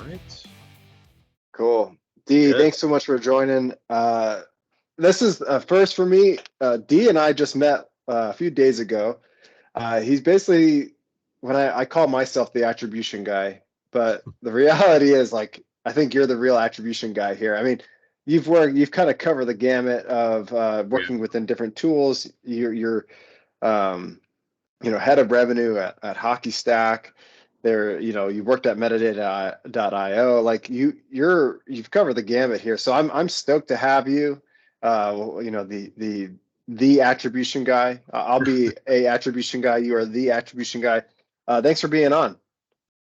right. Cool. D, Good. thanks so much for joining. This is a first for me. D and I just met a few days ago. He's basically, when I call myself the attribution guy, but the reality is, like, I think you're the real attribution guy here. I mean, you've kind of covered the gamut of Yeah. working within different tools. You're head of revenue at Hockey Stack. There, you worked at metadata.io. Like you've covered the gamut here. So I'm stoked to have you. The attribution guy. I'll be a attribution guy. You are the attribution guy. Thanks for being on.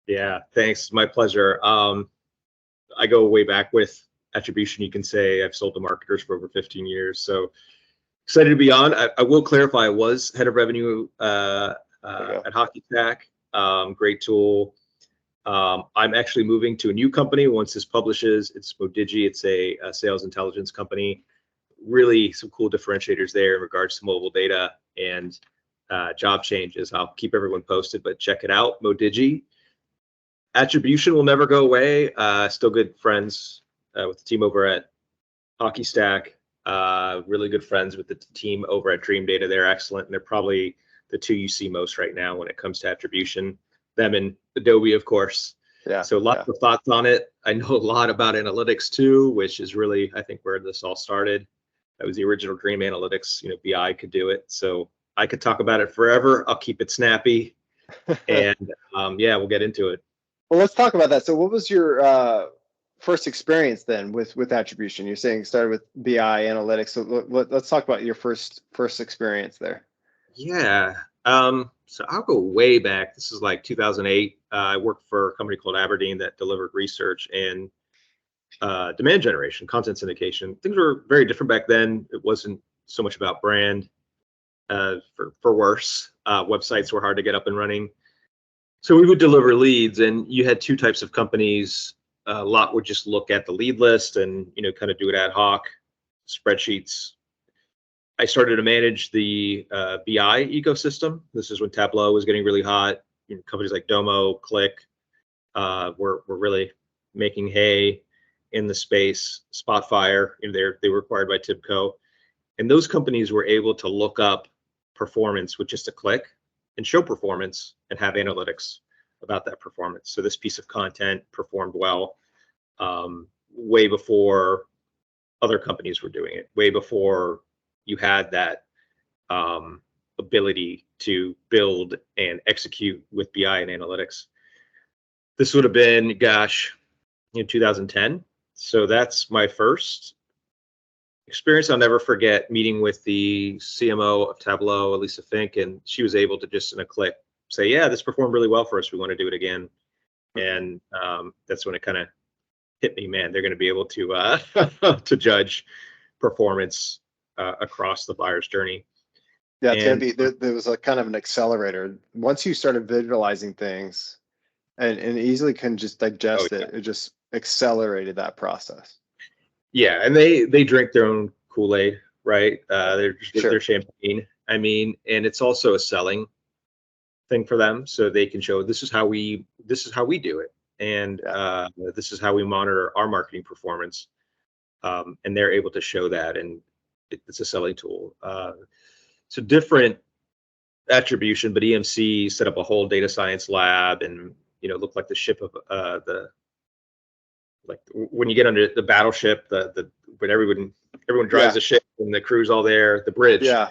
Yeah, thanks. My pleasure. I go way back with attribution. You can say I've sold to marketers for over 15 years. So excited to be on. I will clarify, I was head of revenue at Hockey Stack. Great tool. I'm actually moving to a new company once this publishes. It's Modigie. It's a sales intelligence company. Really some cool differentiators there in regards to mobile data and job changes. I'll keep everyone posted, but check it out, Modigie. Attribution will never go away. Still good friends with the team over at Hockey Stack. Really good friends with the team over at Dream Data. They're excellent, and they're probably the two you see most right now when it comes to attribution. Them and Adobe, of course. Yeah. So lots of thoughts on it. I know a lot about analytics too, which is really, I think, where this all started. That was the original Dream Analytics. BI could do it. So I could talk about it forever. I'll keep it snappy. And yeah, we'll get into it. Well, let's talk about that. So what was your first experience then with attribution? You're saying started with BI analytics. So let's talk about your first experience there. Yeah. So I'll go way back. This is like 2008. I worked for a company called Aberdeen that delivered research and demand generation, content syndication. Things were very different back then. It wasn't so much about brand. For worse, websites were hard to get up and running. So we would deliver leads, and you had two types of companies. A lot would just look at the lead list and kind of do it ad hoc, spreadsheets. I started to manage the BI ecosystem. This is when Tableau was getting really hot. Companies like Domo, Click were really making hay in the space. Spotfire, they were acquired by Tibco, and those companies were able to look up performance with just a click and show performance and have analytics about that performance. So this piece of content performed well way before other companies were doing it, way before you had that ability to build and execute with BI and analytics. This would have been, 2010. So that's my first experience. I'll never forget meeting with the CMO of Tableau, Elisa Fink, and she was able to just in a click say, yeah, this performed really well for us. We want to do it again. And that's when it kind of hit me, man, they're going to be able to to judge performance across the buyer's journey. Yeah, it's going to be, there was a kind of an accelerator. Once you started visualizing things and easily can just digest it, it just accelerated that process. Yeah, and they drink their own Kool-Aid, right? Their champagne. I mean, and it's also a selling thing for them, so they can show this is how we do it, and this is how we monitor our marketing performance, and they're able to show that, and it's a selling tool. So different attribution, but EMC set up a whole data science lab, and looked like the ship of like when you get under the battleship, when everyone drives the ship and the crew's all there, the bridge. Yeah.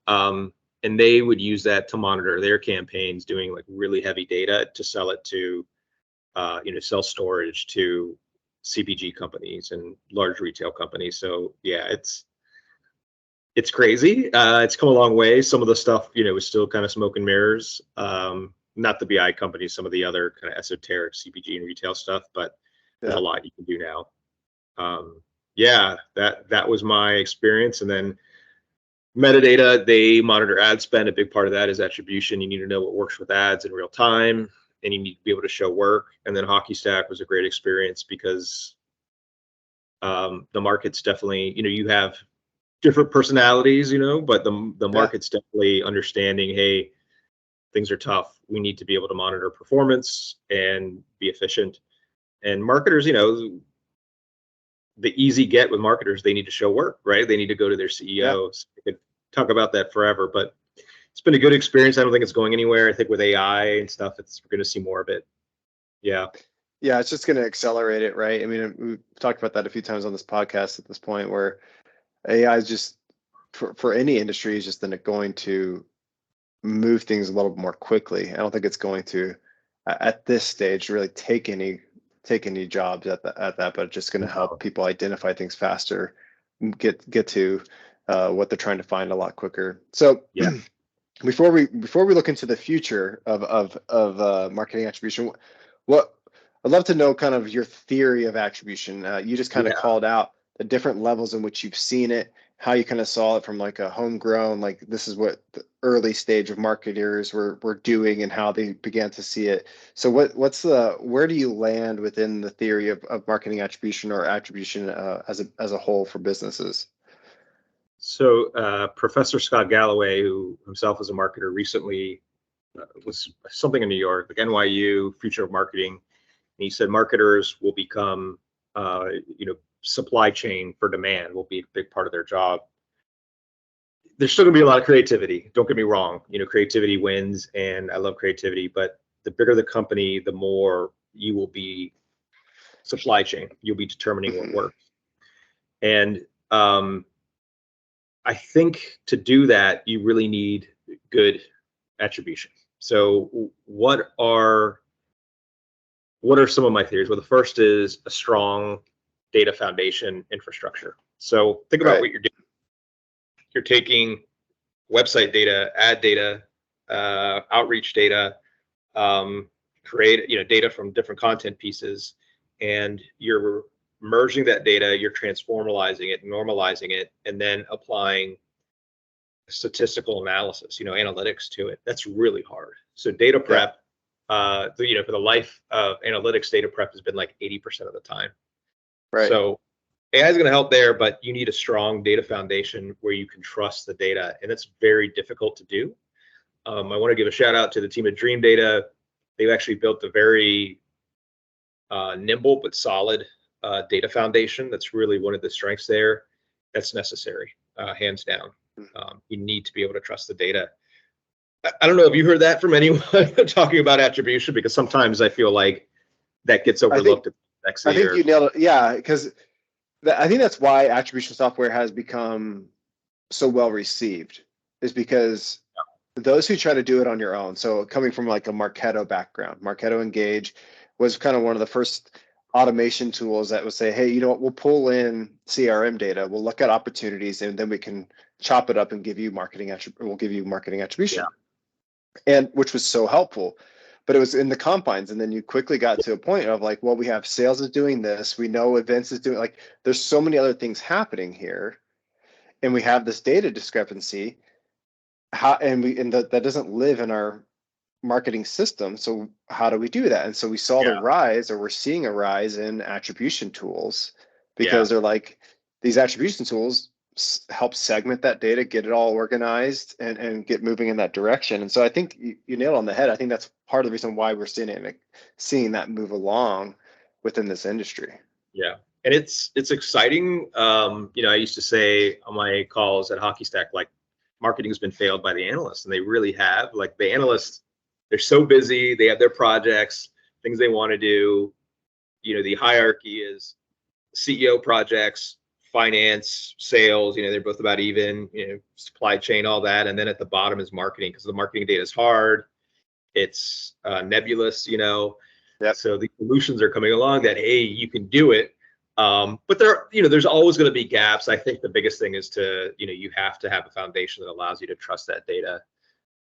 And they would use that to monitor their campaigns, doing like really heavy data to sell it to, sell storage to CPG companies and large retail companies. So yeah, it's crazy. It's come a long way. Some of the stuff, is still kind of smoke and mirrors. Not the BI companies, some of the other kind of esoteric CPG and retail stuff, but there's a lot you can do now. That was my experience. And then metadata, they monitor ad spend. A big part of that is attribution. You need to know what works with ads in real time, and you need to be able to show work. And then Hockey Stack was a great experience because the market's definitely, you have different personalities, but the market's definitely understanding, hey, things are tough. We need to be able to monitor performance and be efficient. And marketers, the easy get with marketers, they need to show work, right? They need to go to their CEOs. We could talk about that forever, but it's been a good experience. I don't think it's going anywhere. I think with AI and stuff, we're going to see more of it. Yeah. Yeah, it's just going to accelerate it, right? I mean, we've talked about that a few times on this podcast at this point, where AI is just for any industry is just going to move things a little more quickly. I don't think it's going to at this stage really take any jobs at that, but it's just going to help people identify things faster, get to what they're trying to find a lot quicker. So yeah. before we look into the future of marketing attribution, what I'd love to know kind of your theory of attribution. You just kind of called out the different levels in which you've seen it, how you kind of saw it from like a homegrown, like this is what the early stage of marketers were doing and how they began to see it. So where do you land within the theory of marketing attribution or attribution as a whole for businesses? So Professor Scott Galloway, who himself is a marketer, recently was something in New York, like NYU, Future of Marketing. And he said marketers will become, supply chain for demand will be a big part of their job. There's still going to be a lot of creativity. Don't get me wrong. Creativity wins, and I love creativity. But the bigger the company, the more you will be supply chain. You'll be determining what works. And I think to do that, you really need good attribution. So what are some of my theories? Well, the first is a strong data foundation infrastructure. So think about what you're doing. You're taking website data, ad data, outreach data, create data from different content pieces, and you're merging that data, you're transformalizing it, normalizing it, and then applying statistical analysis, analytics to it. That's really hard. So data prep, for the life of analytics, data prep has been like 80% of the time. Right. So AI is going to help there, but you need a strong data foundation where you can trust the data, and it's very difficult to do. I want to give a shout out to the team at Dream Data. They've actually built a very nimble but solid data foundation. That's really one of the strengths there. That's necessary, hands down. You need to be able to trust the data. I don't know if you heard that from anyone talking about attribution, because sometimes I feel like that gets overlooked. I think you nailed it. Yeah, because I think that's why attribution software has become so well received, is because those who try to do it on your own. So coming from like a Marketo background, Marketo Engage was kind of one of the first automation tools that would say, hey, we'll pull in CRM data, we'll look at opportunities, and then we can chop it up and give you marketing attribution. And which was so helpful. But it was in the confines, and then you quickly got to a point of like, well, we have sales is doing this, we know events is doing, like, there's so many other things happening here, and we have this data discrepancy. That doesn't live in our marketing system. So how do we do that? And so we saw the rise, or we're seeing a rise in attribution tools, because they're like, these attribution tools help segment that data, get it all organized, and get moving in that direction. And so I think you nailed it on the head. I think that's part of the reason why we're seeing that move along within this industry. Yeah. And it's exciting. I used to say on my calls at Hockey Stack, like, marketing has been failed by the analysts, and they really have. Like, the analysts, they're so busy, they have their projects, things they want to do. The hierarchy is CEO projects, finance, sales, they're both about even, supply chain, all that. And then at the bottom is marketing, because the marketing data is hard. It's nebulous, So the solutions are coming along that, hey, you can do it. But there's always going to be gaps. I think the biggest thing is you have to have a foundation that allows you to trust that data.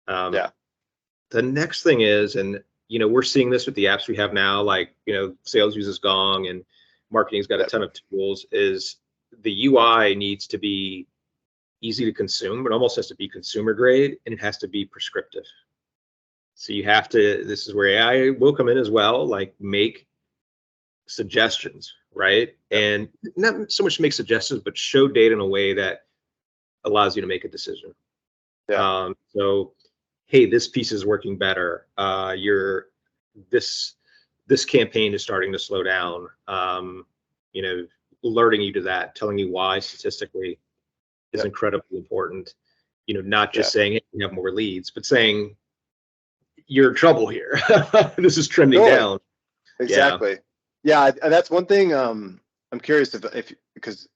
The next thing is, and we're seeing this with the apps we have now, like, sales uses Gong, and marketing's got a ton of tools, is the UI needs to be easy to consume. It almost has to be consumer grade, and it has to be prescriptive. So you have to, this is where AI will come in as well, like, make suggestions, right? And not so much make suggestions, but show data in a way that allows you to make a decision. So, hey, this piece is working better. This this campaign is starting to slow down. You know, alerting you to that, telling you why statistically is incredibly important. You know, not just saying, hey, we have more leads, but saying you're in trouble here. This is trending down. Exactly. Yeah, that's one thing. I'm curious if because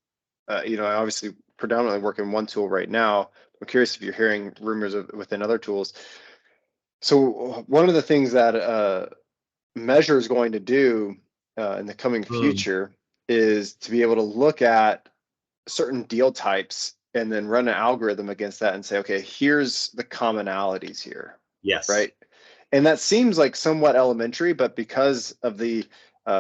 you know, I obviously predominantly work in one tool right now. I'm curious if you're hearing rumors within other tools. So one of the things that Measure is going to do in the coming future is to be able to look at certain deal types and then run an algorithm against that and say, okay, here's the commonalities here. Yes. Right. And that seems like somewhat elementary, but because of the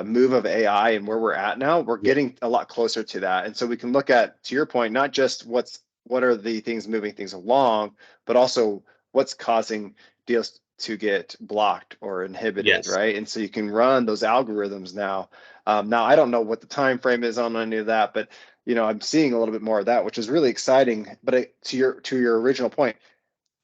move of AI and where we're at now, we're getting a lot closer to that. And so we can look at, to your point, not just what are the things moving things along, but also what's causing deals to get blocked or inhibited, right? And so you can run those algorithms now. Now I don't know what the time frame is on any of that, but you know, I'm seeing a little bit more of that, which is really exciting. But to your original point,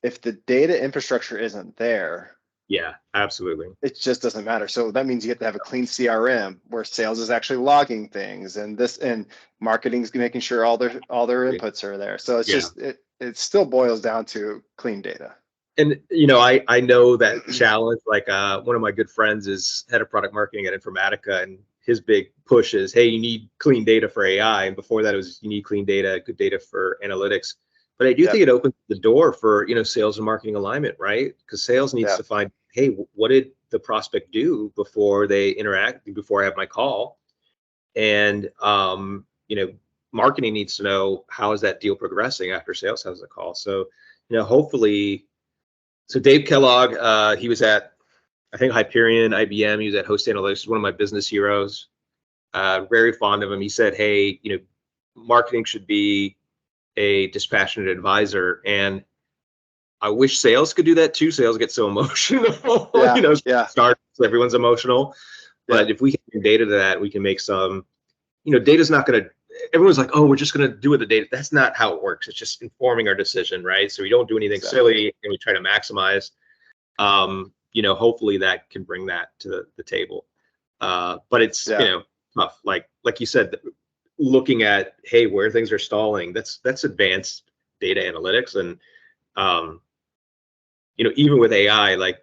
if the data infrastructure isn't there, yeah, absolutely, it just doesn't matter. So that means you have to have a clean CRM where sales is actually logging things, and marketing is making sure all their inputs are there. So it's just it still boils down to clean data. And you know, I know that challenge. Like one of my good friends is head of product marketing at Informatica, and his big push is, hey, you need clean data for AI. And before that, it was you need clean data, good data for analytics. But I do think it opens the door for, you know, sales and marketing alignment, right? Because sales needs to find, hey, what did the prospect do before they interact, before I have my call? And you know, marketing needs to know, how is that deal progressing after sales has the call? So, you know, hopefully. So Dave Kellogg, he was at, I think, Hyperion, IBM. He was at Host Analytics, one of my business heroes. Very fond of him. He said, hey, you know, marketing should be a dispassionate advisor. And I wish sales could do that too. Sales get so emotional, you know, starts, everyone's emotional. But if we can bring data to that, we can make some, you know, data's not going to, everyone's like, oh, we're just going to do with the data. That's not how it works. It's just informing our decision, right? So we don't do anything silly, and we try to maximize. You know, hopefully that can bring that to the table. But it's, you know, tough. Like you said, looking at, hey, where things are stalling, that's advanced data analytics. And, you know, even with AI, like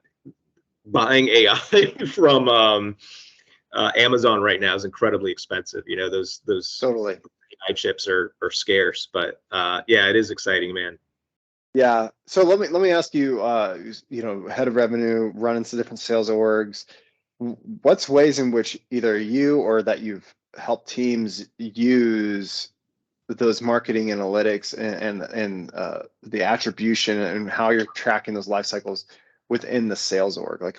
buying AI from Amazon right now is incredibly expensive. You know, those totally AI chips are scarce, but yeah, it is exciting, man. Yeah. So let me ask you, you know, head of revenue, running some different sales orgs, what's ways in which either you or that you've helped teams use those marketing analytics and the attribution and how you're tracking those life cycles within the sales org? Like,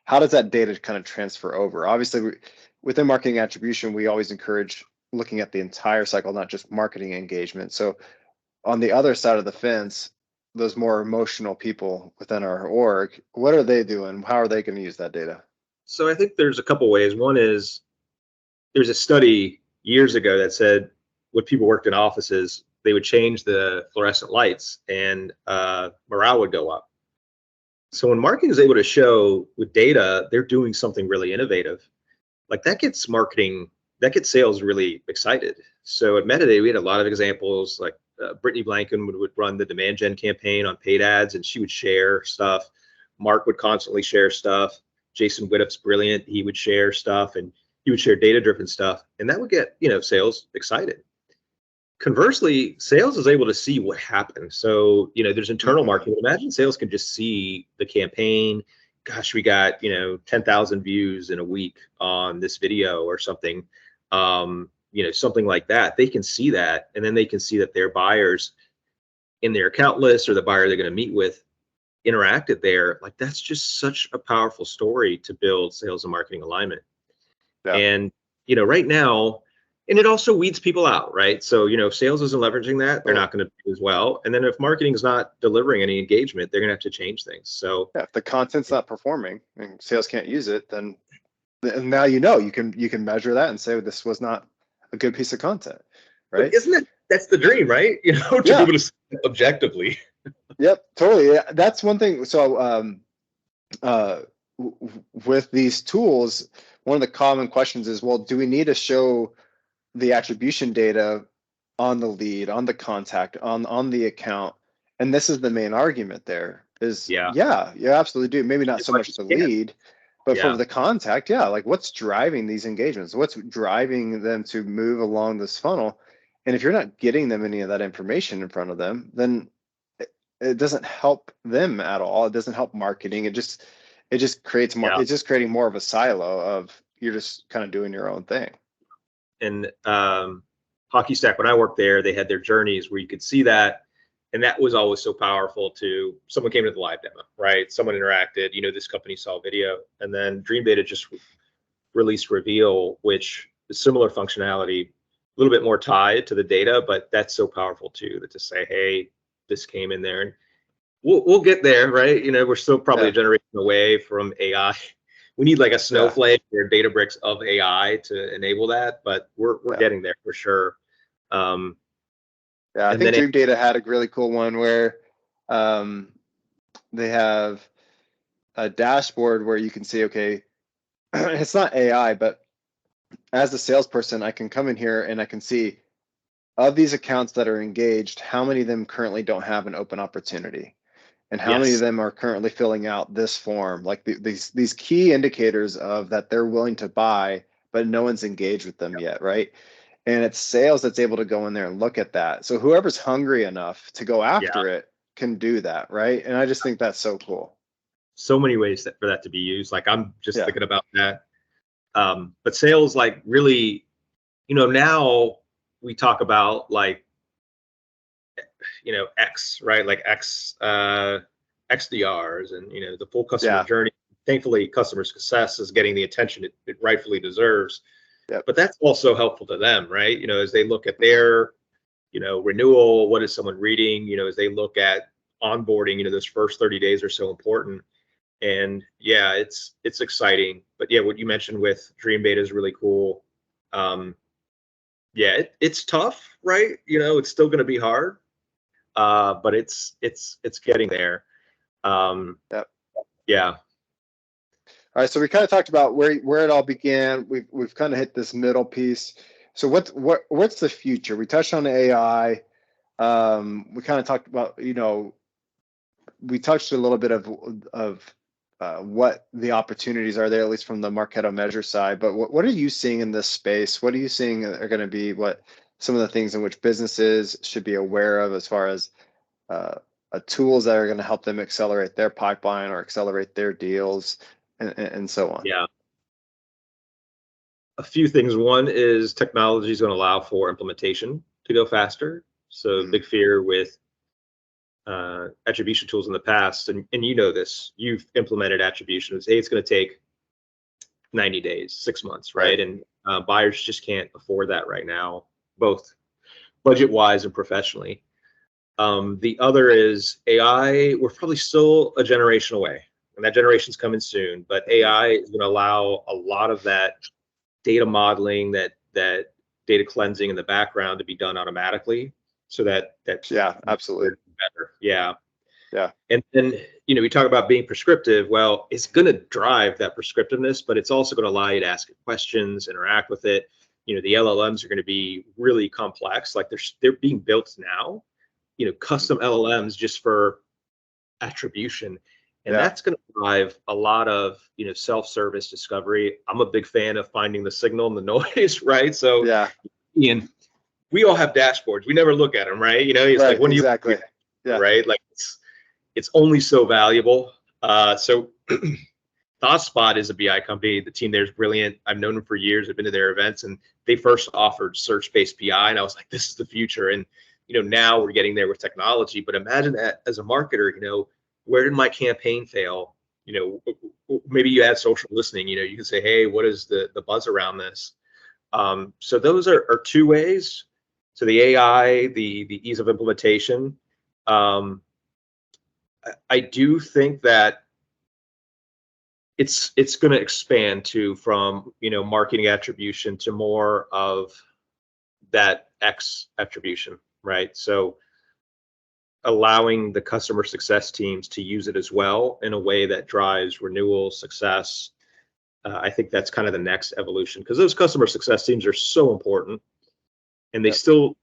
how does that data kind of transfer over? Obviously, within marketing attribution, we always encourage looking at the entire cycle, not just marketing engagement. So on the other side of the fence, those more emotional people within our org, what are they doing? How are they going to use that data? So I think there's a couple ways. One is, there's a study years ago that said when people worked in offices, they would change the fluorescent lights and morale would go up. So when marketing is able to show with data, they're doing something really innovative, like that gets marketing, that gets sales really excited. So at Modigie, we had a lot of examples, like Brittany Blanken would run the demand gen campaign on paid ads, and she would share stuff. Mark would constantly share stuff. Jason Widdup's brilliant. He would share stuff, and he would share data-driven stuff, and that would get, you know, sales excited. Conversely, sales is able to see what happened. So, you know, there's internal marketing. Imagine sales can just see the campaign. Gosh, we got, you know, 10,000 views in a week on this video or something. You know, something like that. They can see that, and then they can see that their buyers in their account list or the buyer they're going to meet with interacted there. Like, that's just such a powerful story to build sales and marketing alignment. And, you know, right now, and it also weeds people out, right? So, you know, if sales isn't leveraging that, they're not going to do as well. And then if marketing is not delivering any engagement, they're going to have to change things. So if the content's not performing and sales can't use it, then now, you know, you can measure that and say, well, this was not a good piece of content, right? But isn't that's the dream, right? You know, to be able to see it objectively. Yep, totally. That's one thing. So with these tools, one of the common questions is, well, do we need to show the attribution data on the lead, on the contact, on the account? And this is the main argument there is, Yeah. yeah, you absolutely do. Maybe not As so much much as the you can. lead, but for Yeah. the contact, yeah, like what's driving these engagements? What's driving them to move along this funnel? And if you're not getting them any of that information in front of them, then it doesn't help them at all. It doesn't help marketing. It just creates more, Yeah. it's just creating more of a silo of you're just kind of doing your own thing. And Hockey Stack, when I worked there, they had their journeys where you could see that. And that was always so powerful to someone came to the live demo, right? Someone interacted, this company saw video. And then Dream Data just released Reveal, which is similar functionality, a little bit more tied to the data, but that's so powerful too, that to say, hey, this came in there. And we'll get there, right? We're still probably a generation away from AI. We need like a Snowflake or Databricks of AI to enable that, but we're getting there for sure. I think Dream Data had a really cool one where they have a dashboard where you can see, okay, it's not AI, but as a salesperson, I can come in here and I can see of these accounts that are engaged, how many of them currently don't have an open opportunity, and how many of them are currently filling out this form, like these key indicators of that they're willing to buy, but no one's engaged with them yet, right? And it's sales that's able to go in there and look at that. So whoever's hungry enough to go after it can do that, right? And I just think that's so cool. So many ways for that to be used. Like I'm just thinking about that. But sales, like really, now we talk about like, X, right? Like XDRs and, the full customer journey. Thankfully, customer success is getting the attention it rightfully deserves. But that's also helpful to them, right? As they look at their, renewal, what is someone reading, as they look at onboarding, those first 30 days are so important. And yeah, it's exciting. But yeah, what you mentioned with Dream Data is really cool. Yeah, it's tough, right? It's still going to be hard, but it's getting there. Yeah. All right, so we kind of talked about where it all began. We've kind of hit this middle piece. So what's the future? We touched on AI. We kind of talked about, we touched a little bit of what the opportunities are there, at least from the Marketo measure side. But what are you seeing in this space? What are you seeing are going to be some of the things in which businesses should be aware of as far as tools that are going to help them accelerate their pipeline or accelerate their deals and so on? Yeah. A few things. One is technology is going to allow for implementation to go faster. So big fear with attribution tools in the past, and this, you've implemented attribution. Hey, it's going to take 90 days, 6 months, right? And buyers just can't afford that right now, both budget-wise and professionally. The other is AI. We're probably still a generation away, and that generation's coming soon. But AI is going to allow a lot of that data modeling, that data cleansing in the background to be done automatically, so that absolutely better. Yeah. And then we talk about being prescriptive. Well, it's going to drive that prescriptiveness, but it's also going to allow you to ask questions, interact with it. The LLMs are going to be really complex. Like they're being built now. Custom LLMs just for attribution. And that's going to drive a lot of, self-service discovery. I'm a big fan of finding the signal and the noise, right? So, Ian, we all have dashboards. We never look at them, right? It's like, when do you, right? Like it's only so valuable. So ThoughtSpot is a BI company. The team there is brilliant. I've known them for years. I've been to their events, and they first offered search-based BI, and I was like, this is the future. And now we're getting there with technology. But imagine that as a marketer, where did my campaign fail? Maybe you add social listening. You can say, hey, what is the buzz around this? So those are two ways. So the AI, the ease of implementation. I do think that it's going to expand from marketing attribution to more of that X attribution, right? So allowing the customer success teams to use it as well in a way that drives renewal success. I think that's kind of the next evolution, because those customer success teams are so important. And they still,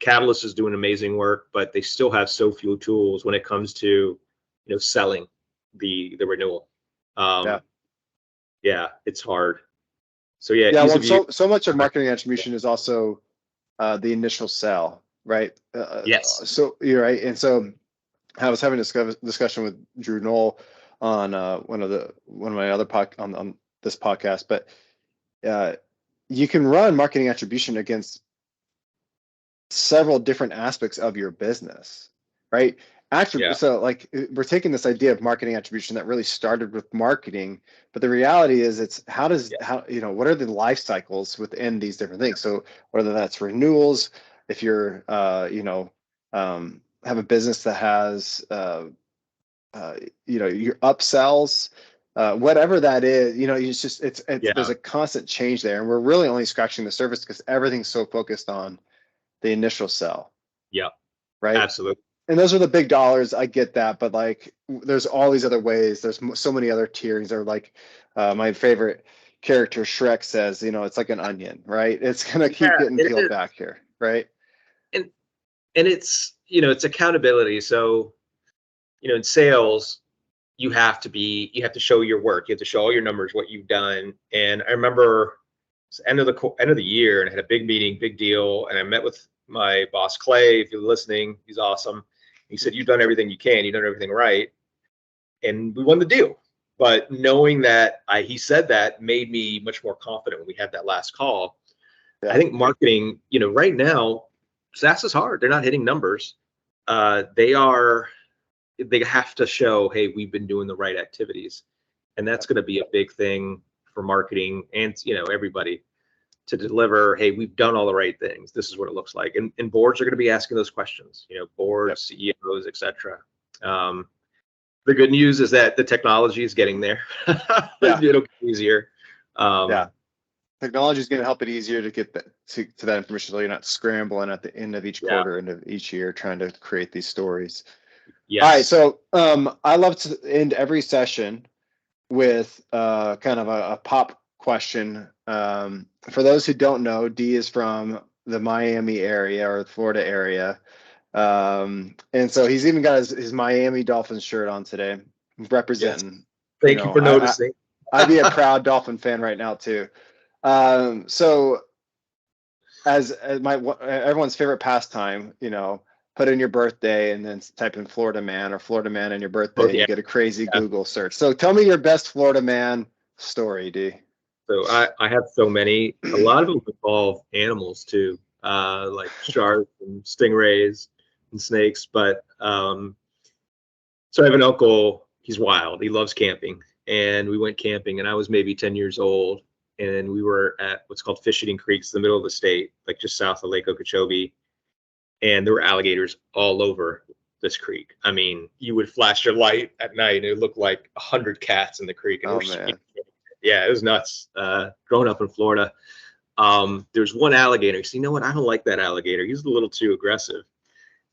Catalyst is doing amazing work, but they still have so few tools when it comes to, selling the renewal. Yeah, it's hard. So yeah, Yeah, ease well, of use. so much of marketing attribution is also the initial sell, right? Yes. So you're right, and so I was having a discussion with Drew Knoll on one of my other on this podcast, but you can run marketing attribution against several different aspects of your business, right? So like we're taking this idea of marketing attribution that really started with marketing, but the reality is it's how what are the life cycles within these different things? So whether that's renewals, if you're have a business that has your upsells, whatever that is, there's a constant change there, and we're really only scratching the surface because everything's so focused on the initial sell. Yeah, right. Absolutely. And those are the big dollars. I get that, but like, there's all these other ways. There's so many other tiers. Or like, my favorite character Shrek says, it's like an onion, right? It's gonna keep getting peeled back here, right? And it's it's accountability. So in sales, you have to show your work. You have to show all your numbers, what you've done. And I remember it's end of the year, and I had a big meeting, big deal, and I met with my boss Clay. If you're listening, he's awesome. He said, "You've done everything you can. You've done everything right," and we won the deal. But knowing that he said that made me much more confident when we had that last call. I think marketing, right now, SaaS is hard. They're not hitting numbers. They have to show, hey, we've been doing the right activities, and that's going to be a big thing for marketing and everybody to deliver. Hey, we've done all the right things. This is what it looks like, and boards are going to be asking those questions. Boards, CEOs, etc. The good news is that the technology is getting there. It'll get easier. Technology is going to help it easier to get to that information, so you're not scrambling at the end of each quarter, end of each year, trying to create these stories. Yes. All right, so I love to end every session with kind of a pop question. For those who don't know, D is from the Miami area or the Florida area. And so he's even got his Miami Dolphins shirt on today, representing. Yes. Thank you for noticing. I'd be a proud Dolphin fan right now too. So as everyone's favorite pastime, put in your birthday and then type in Florida man or Florida man and your birthday, and you get a crazy Google search. So tell me your best Florida man story, D. So I have so many. A lot of them involve animals too, like sharks and stingrays and snakes. But so I have an uncle. He's wild. He loves camping, and we went camping. And I was maybe 10 years old, and we were at what's called Fish Eating Creeks, the middle of the state, like just south of Lake Okeechobee. And there were alligators all over this creek. I mean, you would flash your light at night, and it looked like 100 cats in the creek. And man. Yeah, it was nuts. Growing up in Florida, there's one alligator. So you know what? I don't like that alligator. He's a little too aggressive.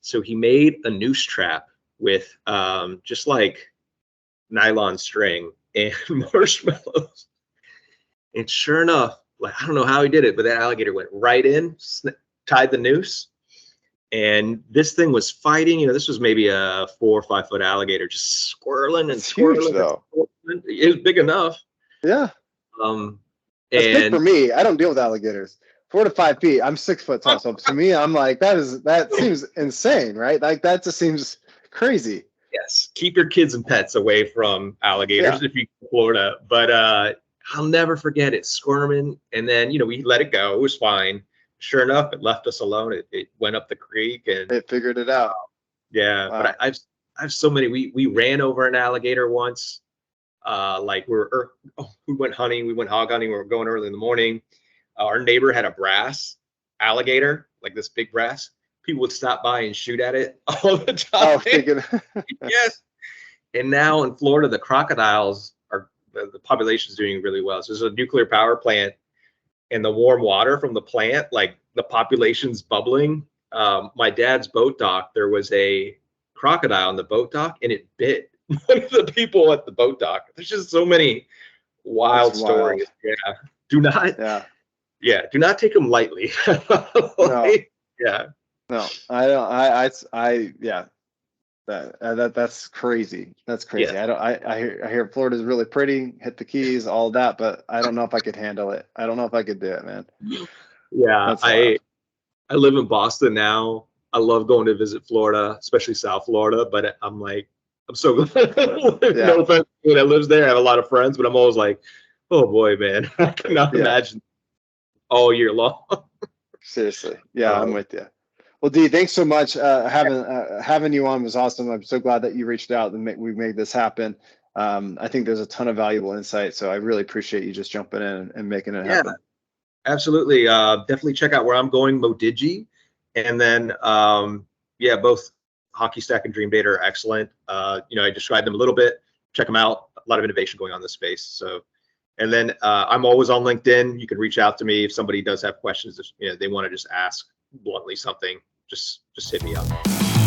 So he made a noose trap with just like nylon string and marshmallows. And sure enough, like, I don't know how he did it, but that alligator went right in, tied the noose. And this thing was fighting. This was maybe a 4 or 5 foot alligator, just squirreling and swirling. Huge, though. It was big enough. Yeah. That's big for me. I don't deal with alligators. 4 to 5 feet. I'm 6 foot tall. So to me, I'm like, that seems insane, right? Like, that just seems crazy. Yes. Keep your kids and pets away from alligators if you're in Florida. But I'll never forget it squirming. And then, we let it go. It was fine. Sure enough, it left us alone. It went up the creek and it figured it out. Yeah. Wow. But I have so many. We ran over an alligator once. Like we went hunting, we went hog hunting, we were going early in the morning. Our neighbor had a brass alligator, like this big brass. People would stop by and shoot at it all the time. Yes. And now in Florida, the crocodiles the population is doing really well. So there's a nuclear power plant, and the warm water from the plant, like the population's bubbling. My dad's boat dock, there was a crocodile on the boat dock, and it bit one of the people at the boat dock. There's just so many wild That's wild. stories. Yeah. Do not, Yeah. yeah, do not take them lightly. No, Yeah. no, I don't. Yeah. That's crazy. That's Yeah. crazy. I hear Florida's really pretty, hit the keys, all that, but I don't know if I could handle it. I don't know if I could do it, man. Yeah. That's wild. I live in Boston now. I love going to visit Florida, especially South Florida, but I'm like, I'm so glad. Yeah. No offense to anyone that lives there. I have a lot of friends, but I'm always like, oh boy, man, I cannot Yeah. imagine all year long. Seriously. Yeah, I'm Um, with you. Well, Dee, thanks so much. Having you on was awesome. I'm so glad that you reached out and we made this happen. I think there's a ton of valuable insight, so I really appreciate you just jumping in and making it yeah, happen. absolutely. Definitely check out where I'm going, Modigie. And then, yeah, both Hockey Stack and Dream Data are excellent. I described them a little bit. Check them out. A lot of innovation going on in this space. So, and then I'm always on LinkedIn. You can reach out to me if somebody does have questions. If, they want to just ask bluntly something. Just hit me up.